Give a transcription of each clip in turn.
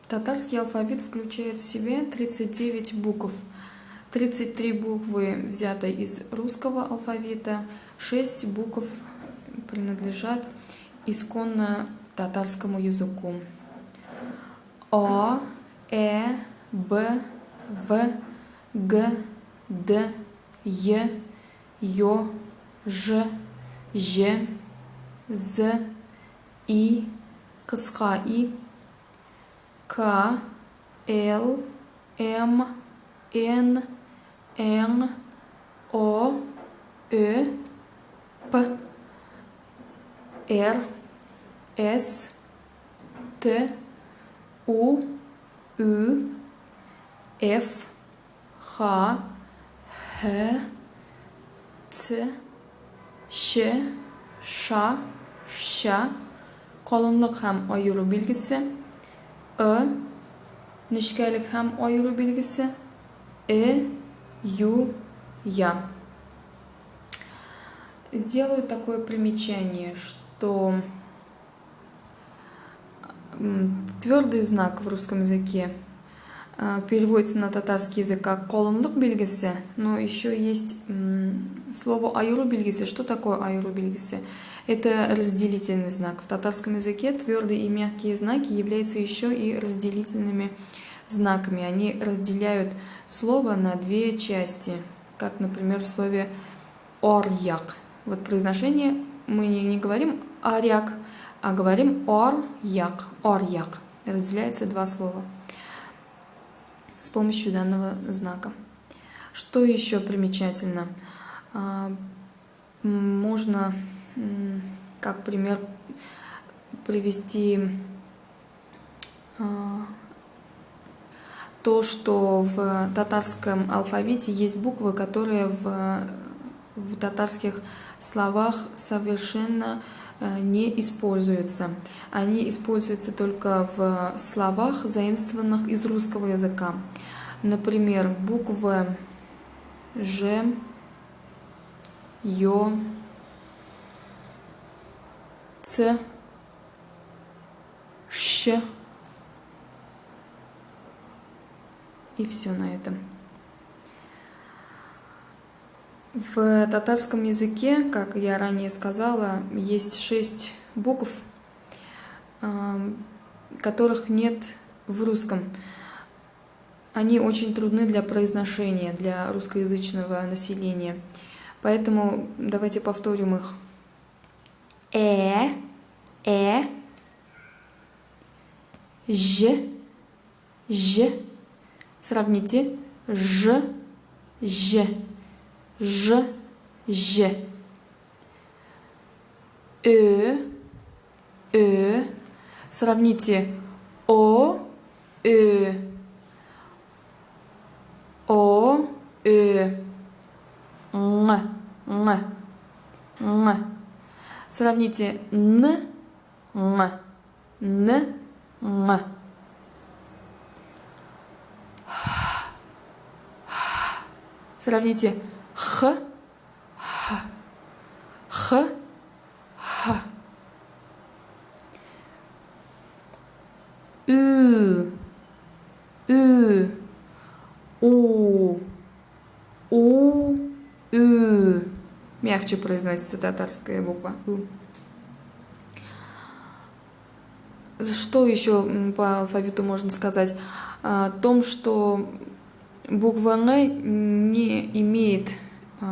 Татарский алфавит включает в себя 39 букв. 33 буквы взяты из русского алфавита, 6 букв принадлежат исконно татарскому языку. О, Б, В, Г, Д, Е, Ё, Ж, Ж, З, И, кысқа И, К, Л, М, Н, Н, О, Ö, П, Р, С, Т, У, Ü, F, H, H, Ц, Ш, Ш, Ş, қалыңлық һәм айыру белгісі, нечкәлек һәм айыру белгісі, Ю, Я. Сделаю такое примечание, что твердый знак в русском языке переводится на татарский язык как колонлык белгisi, но еще есть слово айыру белгisi. Что такое айыру белгisi? Это разделительный знак. В татарском языке твердые и мягкие знаки являются еще и разделительными знаками. Они разделяют слово на две части, как, например, в слове оряк. Вот произношение мы не говорим аряк, а говорим оряк. Оряк. Разделяется два слова с помощью данного знака. Что еще примечательно? Можно как пример привести то, что в татарском алфавите есть буквы, которые в татарских словах совершенно не используются. Они используются только в словах, заимствованных из русского языка. Например, буквы Ж, Ё, Ц, Щ. И все на этом. В татарском языке, как я ранее сказала, есть 6 букв, которых нет в русском. Они очень трудны для произношения, для русскоязычного населения. Поэтому давайте повторим их. Ж, Ж. Сравните. Ж, Ж. Ж, Ж. Сравните. О, О, Н. Сравните. Н, Н. Сравните. Х, Х. Ü, У, Ü. Мягче произносится татарская буква У. Что еще по алфавиту можно сказать? О том, что буква Н не имеет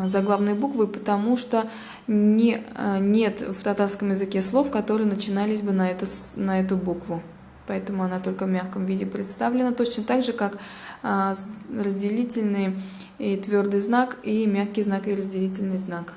заглавной буквы, потому что нет в татарском языке слов, которые начинались бы на эту букву. Поэтому она только в мягком виде представлена, точно так же, как разделительный и твердый знак, и мягкий знак и разделительный знак.